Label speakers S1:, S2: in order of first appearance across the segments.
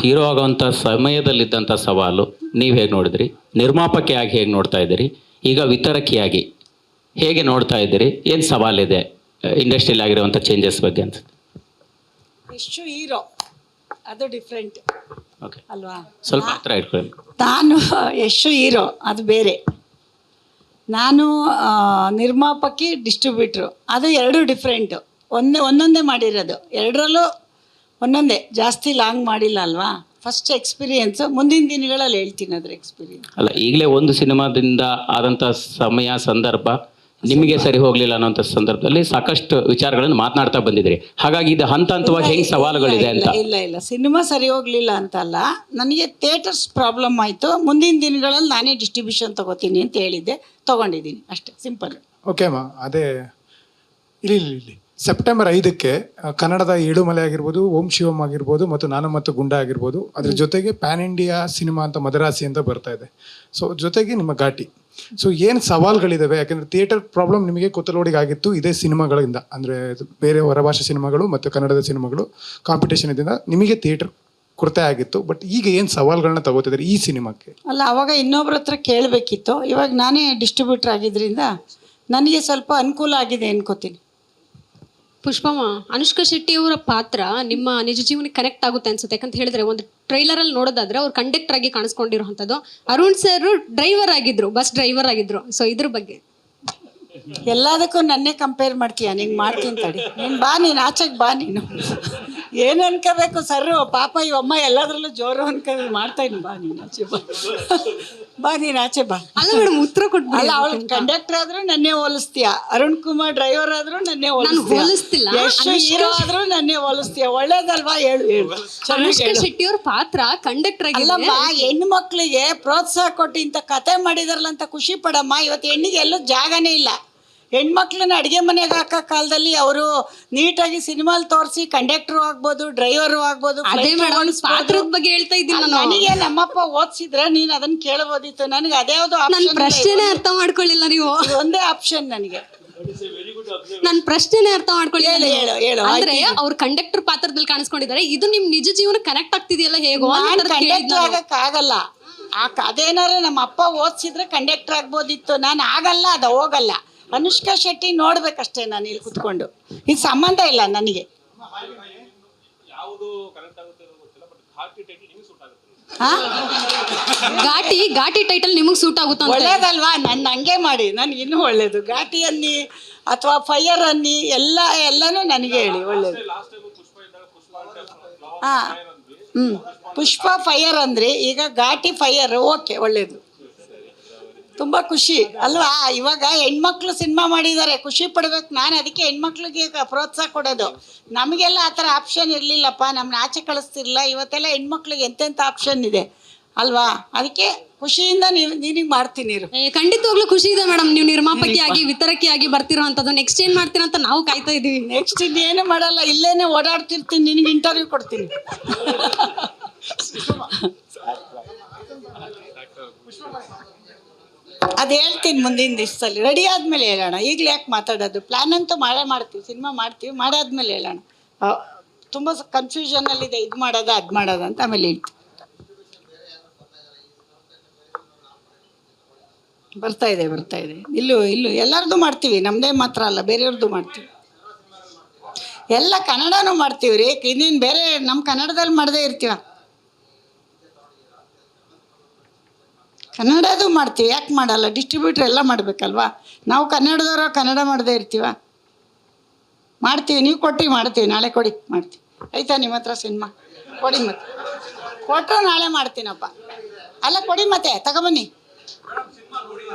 S1: Hero ಆಗೋವಂಥ ಸಮಯದಲ್ಲಿದ್ದಂಥ ಸವಾಲು ನೀವು ಹೇಗೆ ನೋಡಿದ್ರಿ? ನಿರ್ಮಾಪಕಿಯಾಗಿ ಹೇಗೆ ನೋಡ್ತಾ ಇದ್ದೀರಿ? ಈಗ ವಿತರಕಿಯಾಗಿ ಹೇಗೆ ನೋಡ್ತಾ ಇದ್ದೀರಿ? ಏನು ಸವಾಲಿದೆ ಇಂಡಸ್ಟ್ರಿಯಲ್ಲಿ ಆಗಿರುವಂಥ ಚೇಂಜಸ್ ಬಗ್ಗೆ ಅಂತ?
S2: ಯಶು ಹೀರೋ ಅದು ಡಿಫ್ರೆಂಟ್
S1: ಓಕೆ,
S2: ಅಲ್ವಾ?
S1: ಸ್ವಲ್ಪ ಹತ್ರ ಇಟ್ಕೊಳ್ಳಿ.
S2: ನಾನು ಯಶು ಹೀರೋ ಅದು ಬೇರೆ, ನಾನು ನಿರ್ಮಾಪಕಿ ಡಿಸ್ಟ್ರಿಬ್ಯೂಟ್ರು, ಅದು ಎರಡು ಡಿಫ್ರೆಂಟು. ಒಂದೊಂದೇ ಮಾಡಿರೋದು, ಎರಡರಲ್ಲೂ ಒಂದೊಂದೇ, ಜಾಸ್ತಿ ಲಾಂಗ್ ಮಾಡಿಲ್ಲ ಅಲ್ವಾ. ಫಸ್ಟ್ ಎಕ್ಸ್ಪೀರಿಯೆನ್ಸು, ಮುಂದಿನ ದಿನಗಳಲ್ಲಿ ಹೇಳ್ತೀನಿ ಅದ್ರ ಎಕ್ಸ್ಪೀರಿಯೆನ್ಸ್.
S1: ಅಲ್ಲ, ಈಗಲೇ ಒಂದು ಸಿನಿಮಾದಿಂದ ಆದಂಥ ಸಮಯ ಸಂದರ್ಭ ನಿಮಗೆ ಸರಿ ಹೋಗಲಿಲ್ಲ ಅನ್ನೋಂಥ ಸಂದರ್ಭದಲ್ಲಿ ಸಾಕಷ್ಟು ವಿಚಾರಗಳನ್ನು ಮಾತನಾಡ್ತಾ ಬಂದಿದ್ರಿ. ಹಾಗಾಗಿ ಇದು ಹಂತ ಹಂತವಾಗಿ ಹೆಂಗೆ ಸವಾಲುಗಳಿದೆ ಅಂತ?
S2: ಇಲ್ಲ ಸಿನಿಮಾ ಸರಿ ಹೋಗಲಿಲ್ಲ ಅಂತಲ್ಲ, ನನಗೆ ಥಿಯೇಟರ್ಸ್ ಪ್ರಾಬ್ಲಮ್ ಆಯಿತು. ಮುಂದಿನ ದಿನಗಳಲ್ಲಿ ನಾನೇ ಡಿಸ್ಟ್ರಿಬ್ಯೂಷನ್ ತೊಗೋತೀನಿ ಅಂತ ಹೇಳಿದ್ದೆ, ತೊಗೊಂಡಿದ್ದೀನಿ ಅಷ್ಟೇ, ಸಿಂಪಲ್.
S3: ಓಕೆ ಅಮ್ಮ, ಅದೇ ಇಲ್ಲಿ ಸೆಪ್ಟೆಂಬರ್ 5ಕ್ಕೆ ಕನ್ನಡದ ಏಳುಮಲೆ ಆಗಿರ್ಬೋದು, ಓಂ ಶಿವಮ್ ಆಗಿರ್ಬೋದು, ಮತ್ತು ನಾನು ಮತ್ತು ಗುಂಡ ಆಗಿರ್ಬೋದು, ಅದ್ರ ಜೊತೆಗೆ ಪ್ಯಾನ್ ಇಂಡಿಯಾ ಸಿನಿಮಾ ಅಂತ ಮದರಾಸಿ ಅಂತ ಬರ್ತಾ ಇದೆ. ಸೊ ಜೊತೆಗೆ ನಿಮ್ಮ ಘಾಟಿ. ಸೊ ಏನು ಸವಾಲುಗಳಿದ್ದಾವೆ? ಯಾಕೆಂದರೆ ಥಿಯೇಟರ್ ಪ್ರಾಬ್ಲಮ್ ನಿಮಗೆ ಕೊತ್ತಲೋಡಿಗೆ ಆಗಿತ್ತು ಇದೇ ಸಿನಿಮಾಗಳಿಂದ, ಅಂದರೆ ಬೇರೆ ಹೊರಭಾಷೆ ಸಿನಿಮಾಗಳು ಮತ್ತು ಕನ್ನಡದ ಸಿನಿಮಾಗಳು ಕಾಂಪಿಟೇಷನ್ ಇದರಿಂದ ನಿಮಗೆ ಥಿಯೇಟರ್ ಕೊರತೆ ಆಗಿತ್ತು. ಬಟ್ ಈಗ ಏನು ಸವಾಲುಗಳನ್ನ ತಗೋತಿದ್ದಾರೆ ಈ ಸಿನಿಮಾಕ್ಕೆ?
S2: ಅಲ್ಲ, ಅವಾಗ ಇನ್ನೊಬ್ರ ಹತ್ರ ಕೇಳಬೇಕಿತ್ತು. ಇವಾಗ ನಾನೇ ಡಿಸ್ಟ್ರಿಬ್ಯೂಟರ್ ಆಗಿದ್ದರಿಂದ ನನಗೆ ಸ್ವಲ್ಪ ಅನುಕೂಲ ಆಗಿದೆ ಅನ್ಕೋತೀನಿ.
S4: ಪುಷ್ಪಮ್ಮ, ಅನುಷ್ಕಾ ಶೆಟ್ಟಿ ಅವರ ಪಾತ್ರ ನಿಮ್ಮ ನಿಜ ಜೀವನಕ್ಕೆ ಕನೆಕ್ಟ್ ಆಗುತ್ತೆ ಅನ್ಸುತ್ತೆ. ಯಾಕಂತ ಹೇಳಿದ್ರೆ ಒಂದು ಟ್ರೈಲರಲ್ಲಿ ನೋಡೋದಾದ್ರೆ ಅವ್ರು ಕಂಡಕ್ಟರ್ ಆಗಿ ಕಾಣಿಸ್ಕೊಂಡಿರುವಂಥದ್ದು, ಅರುಣ್ ಸರ್ ಡ್ರೈವರ್ ಆಗಿದ್ರು, ಬಸ್ ಡ್ರೈವರ್ ಆಗಿದ್ರು. ಸೊ ಇದ್ರ ಬಗ್ಗೆ
S2: ಎಲ್ಲದಕ್ಕೂ ನನ್ನೇ ಕಂಪೇರ್ ಮಾಡ್ತೀಯ? ನಿಂಗೆ ಮಾಡ್ತೀನಿ ತಡಿ, ನೀನು ಬಾ, ನೀನು ಆಚೆಗೆ ಬಾ. ನೀನು ಏನು ಅನ್ಕೋಬೇಕು ಸರ್ರು, ಪಾಪ ಇವಮ್ಮ ಎಲ್ಲದರಲ್ಲೂ ಜೋರು ಅನ್ಕೊಂಡು ಮಾಡ್ತಾಯಿನಿ. ಬಾ ನೀನು ಆಚೆ ಬಾ ನೀನು ಆಚೆ ಬಾ.
S4: ಅಲ್ಲ ಮೇಡಮ್, ಉತ್ತರ ಕೊಟ್ಟು.
S2: ಅಲ್ಲ, ಅವಳು ಕಂಡಕ್ಟರ್ ಆದ್ರೂ ನನ್ನೇ ಹೋಲಿಸ್ತೀಯ, ಅರುಣ್ ಕುಮಾರ್ ಡ್ರೈವರ್ ಆದ್ರೂ ನನ್ನೇ
S4: ಹೋಲಿಸ್ತಿಲ್ಲ,
S2: ಎಷ್ಟು ಹೀರೋ ಆದ್ರೂ ನನ್ನೇ ಹೋಲಿಸ್ತೀಯ. ಒಳ್ಳೇದಲ್ವಾ? ಹೇಳು.
S4: ಅನುಷ್ಕಾ ಶೆಟ್ಟಿ ಅವ್ರ ಪಾತ್ರ ಕಂಡಕ್ಟರ್ ಆಗಿ
S2: ಅಲ್ಲಮ್ಮ, ಹೆಣ್ಣು ಮಕ್ಕಳಿಗೆ ಪ್ರೋತ್ಸಾಹ ಕೊಟ್ಟು ಇಂಥ ಕತೆ ಮಾಡಿದಾರಲ್ಲ ಅಂತ ಖುಷಿ ಪಡಮ್ಮ. ಇವತ್ತು ಹೆಣ್ಣಿಗೆ ಎಲ್ಲೂ ಜಾಗನೇ ಇಲ್ಲ. ಹೆಣ್ಮಕ್ಳನ್ನ ಅಡುಗೆ ಮನೆಗೆ ಹಾಕೋ ಕಾಲದಲ್ಲಿ ಅವರು ನೀಟಾಗಿ ಸಿನಿಮಾಲ್ ತೋರಿಸಿ ಕಂಡಕ್ಟರ್ ಆಗ್ಬೋದು, ಡ್ರೈವರು ಆಗ್ಬೋದು.
S4: ಪಾತ್ರದ ಬಗ್ಗೆ ಹೇಳ್ತಾ ಇದ್ದೀನಿ ನಾನು.
S2: ನನಗೆ ನಮ್ಮಪ್ಪ ಓದಿಸಿದ್ರೆ ನೀನು ಅದನ್ನ ಕೇಳಬಹುದಿತ್ತು. ನನಗೆ ಅದ್ಯಾವುದೋ
S4: ಪ್ರಶ್ನೆನೇ ಅರ್ಥ ಮಾಡ್ಕೊಳ್ಳಿಲ್ಲ ನೀವು.
S2: ಒಂದೇ ಆಪ್ಷನ್ ನನಗೆ.
S4: ನನ್ನ ಪ್ರಶ್ನೆನೇ ಅರ್ಥ ಮಾಡ್ಕೊಳ್ಳಿ.
S2: ಹೇಳು.
S4: ಅಂದ್ರೆ ಅವ್ರ ಕಂಡಕ್ಟರ್ ಪಾತ್ರದಲ್ಲಿ ಕಾಣಿಸ್ಕೊಂಡಿದ್ದಾರೆ, ಇದು ನಿಮ್ ನಿಜ ಜೀವನ ಕನೆಕ್ಟ್ ಆಗ್ತಿದೆಯಲ್ಲ ಹೇಗೋ?
S2: ಕಂಡಕ್ಟರ್ ಆಗಕ್ಕಾಗಲ್ಲ. ಅದೇನಾದ್ರು ನಮ್ಮ ಅಪ್ಪ ಓದಿಸಿದ್ರೆ ಕಂಡಕ್ಟರ್ ಆಗ್ಬೋದಿತ್ತು. ನಾನು ಆಗಲ್ಲ, ಅದು ಹೋಗಲ್ಲ. ಅನುಷ್ಕಾ ಶೆಟ್ಟಿ ನೋಡ್ಬೇಕಷ್ಟೇ ನಾನು ಇಲ್ಲಿ ಕುತ್ಕೊಂಡು. ಇದು ಸಂಬಂಧ ಇಲ್ಲ ನನಗೆ.
S4: ಘಾಟಿ ಟೈಟಲ್ ನಿಮಗೆ ಸೂಟ್ ಆಗುತ್ತೆ?
S2: ಒಳ್ಳೇದಲ್ವಾ? ನನ್ನ ಹಂಗೆ ಮಾಡಿ, ನನಗೆ ಇನ್ನೂ ಒಳ್ಳೇದು. ಘಾಟಿ ಅನ್ನಿ ಅಥವಾ ಫೈರ್ ಅನ್ನಿ, ಎಲ್ಲನೂ ನನಗೆ ಹೇಳಿ, ಒಳ್ಳೇದು. ಪುಷ್ಪ ಫೈರ್ ಅಂದ್ರೆ ಈಗ ಘಾಟಿ ಫೈರ್. ಓಕೆ, ಒಳ್ಳೇದು, ತುಂಬ ಖುಷಿ ಅಲ್ವಾ? ಇವಾಗ ಹೆಣ್ಮಕ್ಳು ಸಿನಿಮಾ ಮಾಡಿದ್ದಾರೆ, ಖುಷಿ ಪಡ್ಬೇಕು. ನಾನು ಅದಕ್ಕೆ ಹೆಣ್ಮಕ್ಳಿಗೆ ಪ್ರೋತ್ಸಾಹ ಕೊಡೋದು. ನಮಗೆಲ್ಲ ಆ ಥರ ಆಪ್ಷನ್ ಇರಲಿಲ್ಲಪ್ಪ, ನಮ್ಮನ್ನ ಆಚೆ ಕಳಿಸ್ತಿರ್ಲಿಲ್ಲ. ಇವತ್ತೆಲ್ಲ ಹೆಣ್ಮಕ್ಳಿಗೆ ಎಂತೆಂಥ ಆಪ್ಷನ್ ಇದೆ ಅಲ್ವಾ? ಅದಕ್ಕೆ ಖುಷಿಯಿಂದ ನೀನಿಗೆ ಮಾಡ್ತೀನಿ.
S4: ಖಂಡಿತವಾಗ್ಲೂ ಖುಷಿ ಇದೆ ಮೇಡಮ್. ನೀವು ನಿರ್ಮಾಪಕಿಯಾಗಿ ವಿತರಕಿಯಾಗಿ ಬರ್ತಿರೋ ಅಂಥದ್ದು. ನೆಕ್ಸ್ಟ್ ಏನು ಮಾಡ್ತೀರಾ ಅಂತ ನಾವು ಕಾಯ್ತಾ ಇದ್ದೀವಿ.
S2: ನೆಕ್ಸ್ಟ್ ಇನ್ನೇನು ಮಾಡಲ್ಲ, ಇಲ್ಲೇನೆ ಓಡಾಡ್ತಿರ್ತೀನಿ, ನಿನಗೆ ಇಂಟರ್ವ್ಯೂ ಕೊಡ್ತೀನಿ. ಅದು ಹೇಳ್ತೀನಿ ಮುಂದಿನ ದಿವಸದಲ್ಲಿ. ರೆಡಿ ಆದಮೇಲೆ ಹೇಳೋಣ, ಈಗಲೇ ಯಾಕೆ ಮಾತಾಡೋದು? ಪ್ಲ್ಯಾನ್ ಅಂತೂ ಮಾಡ್ತೀವಿ, ಸಿನಿಮಾ ಮಾಡ್ತೀವಿ, ಮಾಡಾದ್ಮೇಲೆ ಹೇಳೋಣ. ತುಂಬ ಕನ್ಫ್ಯೂಷನಲ್ಲಿದೆ, ಇದು ಮಾಡೋದ ಅದು ಮಾಡೋದ ಅಂತ, ಆಮೇಲೆ ಹೇಳ್ತೀವಿ. ಬರ್ತಾ ಇದೆ. ಇಲ್ಲೂ ಎಲ್ಲರದ್ದು ಮಾಡ್ತೀವಿ, ನಮ್ಮದೇ ಮಾತ್ರ ಅಲ್ಲ, ಬೇರೆಯವ್ರದ್ದು ಮಾಡ್ತೀವಿ. ಎಲ್ಲ ಕನ್ನಡನೂ ಮಾಡ್ತೀವಿ ರೀ. ಇನ್ನೇನು ಬೇರೆ ನಮ್ಮ ಕನ್ನಡದಲ್ಲಿ ಮಾಡದೇ ಇರ್ತೀವ? ಕನ್ನಡದು ಮಾಡ್ತೀವಿ, ಯಾಕೆ ಮಾಡಲ್ಲ? ಡಿಸ್ಟ್ರಿಬ್ಯೂಟ್ರ್ ಎಲ್ಲ ಮಾಡಬೇಕಲ್ವಾ? ನಾವು ಕನ್ನಡದವರು ಕನ್ನಡ ಮಾಡದೇ ಇರ್ತೀವ? ಮಾಡ್ತೀವಿ, ನೀವು ಕೊಟ್ಟು ಮಾಡ್ತೀವಿ. ನಾಳೆ ಕೊಡಿ, ಮಾಡ್ತೀವಿ. ಆಯ್ತಾ ನಿಮ್ಮ ಹತ್ರ ಸಿನಿಮಾ? ಕೊಡಿ, ಮತ್ತೆ ಕೊಟ್ಟರು ನಾಳೆ ಮಾಡ್ತೀನಪ್ಪ. ಅಲ್ಲ, ಕೊಡಿ, ಮತ್ತೆ ತಗೊಬನ್ನಿ.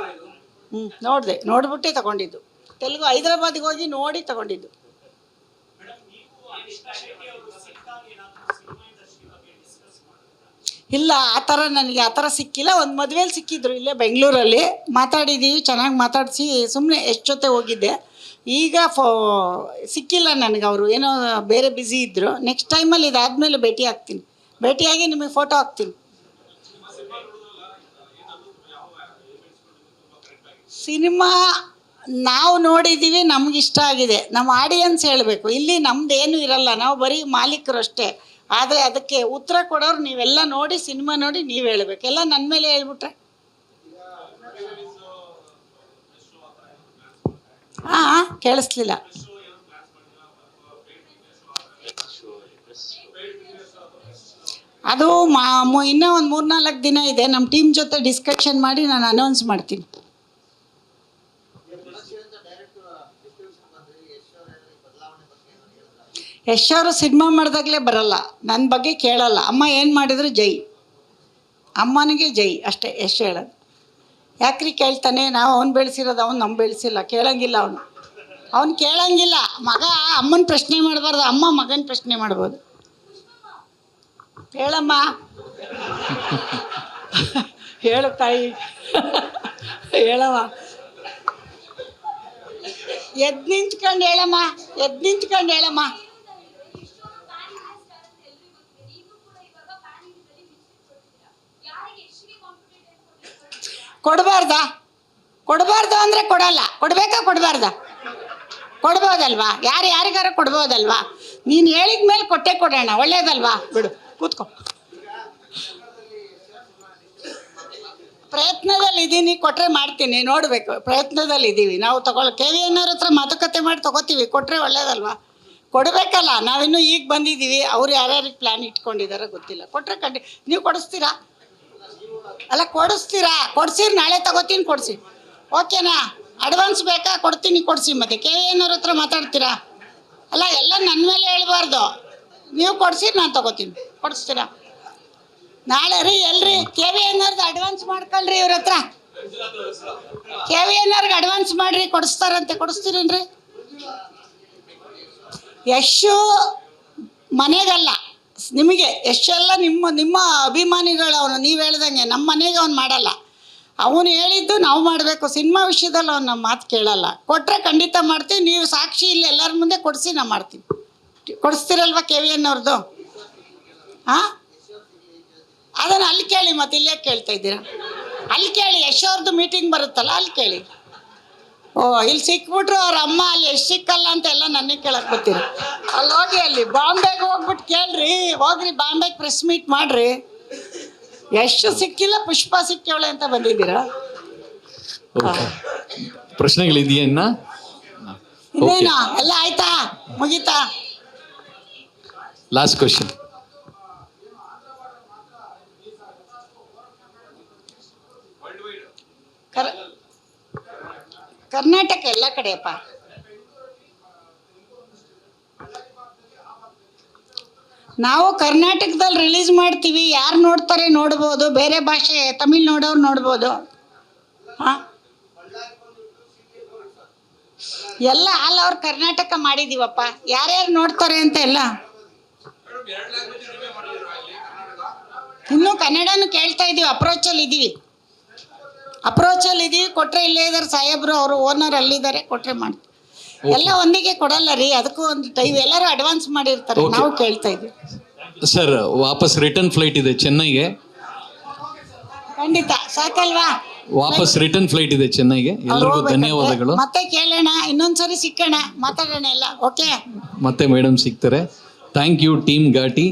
S2: ನೋಡ್ಬಿಟ್ಟೆ ತಗೊಂಡಿದ್ದು. ತೆಲುಗು ಹೈದರಾಬಾದಿಗೆ ಹೋಗಿ ನೋಡಿ ತಗೊಂಡಿದ್ದು. ಇಲ್ಲ, ಆ ಥರ ನನಗೆ ಆ ಥರ ಸಿಕ್ಕಿಲ್ಲ. ಒಂದು ಮದುವೆಯಲ್ಲಿ ಸಿಕ್ಕಿದ್ರು ಇಲ್ಲೇ ಬೆಂಗಳೂರಲ್ಲಿ, ಮಾತಾಡಿದ್ದೀವಿ, ಚೆನ್ನಾಗಿ ಮಾತಾಡಿಸಿ ಸುಮ್ಮನೆ ಎಷ್ಟು ಜೊತೆ ಹೋಗಿದ್ದೆ. ಈಗ ಸಿಕ್ಕಿಲ್ಲ ನನಗೆ. ಅವರು ಏನೋ ಬೇರೆ ಬ್ಯುಸಿ ಇದ್ದರು. ನೆಕ್ಸ್ಟ್ ಟೈಮಲ್ಲಿ ಇದಾದಮೇಲೆ ಭೇಟಿಯಾಗಿ ನಿಮಗೆ ಫೋಟೋ ಹಾಕ್ತೀನಿ. ಸಿನಿಮಾ ನಾವು ನೋಡಿದ್ದೀವಿ, ನಮಗಿಷ್ಟ ಆಗಿದೆ. ನಮ್ಮ ಆಡಿಯನ್ಸ್ ಹೇಳಬೇಕು. ಇಲ್ಲಿ ನಮ್ಮದೇನು ಇರಲ್ಲ, ನಾವು ಬರೀ ಮಾಲೀಕರು ಅಷ್ಟೇ. ಆದರೆ ಅದಕ್ಕೆ ಉತ್ತರ ಕೊಡೋರು ನೀವೆಲ್ಲ ನೋಡಿ ಸಿನಿಮಾ ನೋಡಿ ನೀವು ಹೇಳ್ಬೇಕು. ಎಲ್ಲ ನನ್ನ ಮೇಲೆ ಹೇಳ್ಬಿಟ್ರೆ ಹಾಂ ಕೇಳಿಸ್ಲಿಲ್ಲ. ಅದು ಇನ್ನೂ ಒಂದು 3-4 ದಿನ ಇದೆ. ನಮ್ಮ ಟೀಮ್ ಜೊತೆ ಡಿಸ್ಕಷನ್ ಮಾಡಿ ನಾನು ಅನೌನ್ಸ್ ಮಾಡ್ತೀನಿ. ಯಶ್ ಅವರು ಸಿನಿಮಾ ಮಾಡಿದಾಗಲೇ ಬರಲ್ಲ, ನನ್ನ ಬಗ್ಗೆ ಕೇಳಲ್ಲ. ಅಮ್ಮ ಏನು ಮಾಡಿದ್ರು ಜೈ, ಅಮ್ಮನಿಗೆ ಜೈ ಅಷ್ಟೇ ಯಶ್ ಹೇಳೋದು. ಯಾಕ್ರಿ ಕೇಳ್ತಾನೆ? ನಾವು ಅವ್ನು ಬೆಳೆಸಿರೋದು, ಅವ್ನು ನಮ್ಮ ಬೆಳೆಸಿಲ್ಲ. ಕೇಳಂಗಿಲ್ಲ ಅವ್ನು ಕೇಳಂಗಿಲ್ಲ. ಮಗ ಅಮ್ಮನ ಪ್ರಶ್ನೆ ಮಾಡಬಾರ್ದು, ಅಮ್ಮ ಮಗನ ಪ್ರಶ್ನೆ ಮಾಡ್ಬೋದು. ಹೇಳಮ್ಮ, ಹೇಳು ತಾಯಿ, ಹೇಳಮ್ಮ. ಎದ್ದು ನಿಂತ್ಕೊಂಡು ಹೇಳಮ್ಮ, ಎದ್ದು ನಿಂತ್ಕೊಂಡು ಹೇಳಮ್ಮ. ಕೊಡಬಾರ್ದು ಅಂದರೆ ಕೊಡಲ್ಲ. ಕೊಡಬಾರ್ದಾ? ಕೊಡ್ಬೋದಲ್ವಾ? ಯಾರಿಗಾರ ಕೊಡ್ಬೋದಲ್ವಾ? ನೀನು ಹೇಳಿದ ಮೇಲೆ ಕೊಟ್ಟೆ ಕೊಡೋಣ, ಒಳ್ಳೇದಲ್ವಾ? ಬಿಡು, ಕೂತ್ಕೊ. ಪ್ರಯತ್ನದಲ್ಲಿ ಇದ್ದೀನಿ, ಕೊಟ್ಟರೆ ಮಾಡ್ತೀನಿ, ನೋಡಬೇಕು. ಪ್ರಯತ್ನದಲ್ಲಿ ಇದ್ದೀವಿ ನಾವು. KVN ಅವ್ರ ಹತ್ರ ಮಾತುಕತೆ ಮಾಡಿ ತೊಗೋತೀವಿ, ಕೊಟ್ಟರೆ ಒಳ್ಳೇದಲ್ವಾ? ಕೊಡಬೇಕಲ್ಲ. ನಾವಿನ್ನೂ ಈಗ ಬಂದಿದ್ದೀವಿ, ಅವ್ರು ಯಾರ್ಯಾರಿಗೆ ಪ್ಲ್ಯಾನ್ ಇಟ್ಕೊಂಡಿದ್ದಾರೋ ಗೊತ್ತಿಲ್ಲ. ಕೊಟ್ಟರೆ ನೀವು ಕೊಡಿಸ್ತೀರಾ? ಅಲ್ಲ, ಕೊಡ್ಸಿರಿ, ನಾಳೆ ತಗೋತೀನಿ, ಕೊಡಿಸಿ. ಓಕೆನಾ? ಅಡ್ವಾನ್ಸ್ ಬೇಕಾ? ಕೊಡ್ತೀನಿ, ಕೊಡಿಸಿ. ಮತ್ತೆ KVN ಅವ್ರ ಹತ್ರ ಮಾತಾಡ್ತೀರಾ? ಅಲ್ಲ, ಎಲ್ಲ ನನ್ನ ಮೇಲೆ ಹೇಳ್ಬಾರ್ದು. ನೀವು ಕೊಡಿಸಿ, ನಾನು ತಗೋತೀನಿ. ಕೊಡಿಸ್ತೀರಾ? ನಾಳೆ ರೀ ಎಲ್ರಿ KVN ಅವ್ರದ್ದು ಅಡ್ವಾನ್ಸ್ ಮಾಡ್ಕೊಳ್ರಿ. ಇವ್ರ ಹತ್ರ KVN ಅವ್ರಿಗೆ ಅಡ್ವಾನ್ಸ್ ಮಾಡಿರಿ, ಕೊಡಿಸ್ತಾರಂತೆ. ಕೊಡಿಸ್ತೀರೇನ್ರಿ? ಯಶು ಮನೆಗಲ್ಲ, ನಿಮಗೆ. ಎಷ್ಟೆಲ್ಲ ನಿಮ್ಮ ಅಭಿಮಾನಿಗಳು ಅವನು. ನೀವು ಹೇಳ್ದಂಗೆ ನಮ್ಮ ಮನೆಗೆ ಅವ್ನು ಮಾಡಲ್ಲ. ಅವನು ಹೇಳಿದ್ದು ನಾವು ಮಾಡಬೇಕು. ಸಿನಿಮಾ ವಿಷಯದಲ್ಲಿ ಅವ್ನು ನಮ್ಮ ಮಾತು ಕೇಳಲ್ಲ. ಕೊಟ್ಟರೆ ಖಂಡಿತ ಮಾಡ್ತೀವಿ. ನೀವು ಸಾಕ್ಷಿ ಇಲ್ಲಿ ಎಲ್ಲರ ಮುಂದೆ ಕೊಡಿಸಿ ನಾವು ಮಾಡ್ತೀವಿ. ಕೊಡಿಸ್ತೀರಲ್ವ KVN ಅವ್ರದ್ದು? ಹಾಂ, ಅದನ್ನು ಅಲ್ಲಿ ಕೇಳಿ, ಮತ್ತೆ ಇಲ್ಲೇ ಕೇಳ್ತಾ ಇದ್ದೀರಾ? ಅಲ್ಲಿ ಕೇಳಿ, ಯಶ್ ಅವ್ರದ್ದು ಮೀಟಿಂಗ್ ಬರುತ್ತಲ್ಲ, ಅಲ್ಲಿ ಕೇಳಿ. ಓ, ಇಲ್ಲಿ ಸಿಕ್ಬಿಟ್ರು ಅವ್ರ ಅಮ್ಮ, ಅಲ್ಲಿ ಎಷ್ಟು ಸಿಕ್ಕಲ್ಲ ಅಂತ ಎಲ್ಲ ನನಗೆ ಕೇಳಕ್ಕೆ ಬರ್ತೀರಿ. ಅಲ್ಲಿ ಹೋಗಿ, ಅಲ್ಲಿ ಬಾಂಬೆಗೆ ಹೋಗ್ಬಿಟ್ಟು ಕೇಳ್ರಿ. ಹೋಗ್ರಿ ಬಾಂಬೆಗೆ ಪ್ರೆಸ್ ಮೀಟ್ ಮಾಡ್ರಿ. ಎಷ್ಟು ಸಿಕ್ಕಿಲ್ಲ, ಪುಷ್ಪ ಸಿಕ್ಕವಳೆ ಅಂತ ಬಂದಿದ್ದೀರಾ?
S5: ಪ್ರಶ್ನೆಗಳಿದೆಯಾ ಇನ್ನ?
S2: ಇನ್ನೇನು ಎಲ್ಲ ಆಯ್ತಾ? ಮುಗೀತಾ?
S5: Last question.
S2: ಕರ್ನಾಟಕ ಎಲ್ಲ ಕಡೆಯಪ್ಪ. ನಾವು ಕರ್ನಾಟಕದಲ್ಲಿ ರಿಲೀಸ್ ಮಾಡ್ತೀವಿ. ಯಾರು ನೋಡ್ತಾರೆ ನೋಡ್ಬೋದು, ಬೇರೆ ಭಾಷೆ ತಮಿಳ್ ನೋಡೋರು ನೋಡ್ಬೋದು. ಹಾಂ, ಎಲ್ಲ ಆಲ್ ಓವರ್ ಕರ್ನಾಟಕ ಮಾಡಿದ್ದೀವಪ್ಪ. ಯಾರ್ಯಾರು ನೋಡ್ತಾರೆ ಅಂತ ಎಲ್ಲ. ಇನ್ನೂ ಕನ್ನಡನೂ ಕೇಳ್ತಾ ಇದ್ದೀವಿ. ಅಪ್ರೋಚಲ್ಲಿ ಇದ್ದೀವಿ. ಕೊಟ್ಟರೆ ಇಲ್ಲೇ ಇದ್ದಾರೆ ಸಾಹೇಬ್ರು, ಅವರು ಓನರ್ ಅಲ್ಲಿದ್ದಾರೆ. ಕೊಟ್ಟರೆ ಮಾಡ್ತೀವಿ. ಎಲ್ಲ ಒಂದಿಗೆ ಕೊಡಲ್ಲ ರೀ, ಅದಕ್ಕೂ ಒಂದು ಟೈಮ್. ಎಲ್ಲರೂ ಅಡ್ವಾನ್ಸ್ ಮಾಡಿರ್ತಾರೆ, ನಾವು ಕೇಳ್ತಾ ಇದ್ದೀವಿ.
S5: ಸರ್, ವಾಪಸ್ ರಿಟರ್ನ್ ಫ್ಲೈಟ್ ಇದೆ ಚೆನ್ನೈಗೆ.
S2: ಖಂಡಿತ ಸಾಕಲ್ವಾ?
S5: ವಾಪಸ್ ರಿಟರ್ನ್ ಫ್ಲೈಟ್ ಇದೆ ಚೆನ್ನೈಗೆ. ಎಲ್ಲರಿಗೂ ಧನ್ಯವಾದಗಳು.
S2: ಮತ್ತೆ ಕೇಳೋಣ, ಇನ್ನೊಂದ್ಸರಿ ಸಿಕ್ಕೋಣ, ಮಾತಾಡೋಣ ಎಲ್ಲ. ಓಕೆ,
S5: ಮತ್ತೆ ಮೇಡಮ್ ಸಿಗ್ತಾರೆ. Thank you team Ghati.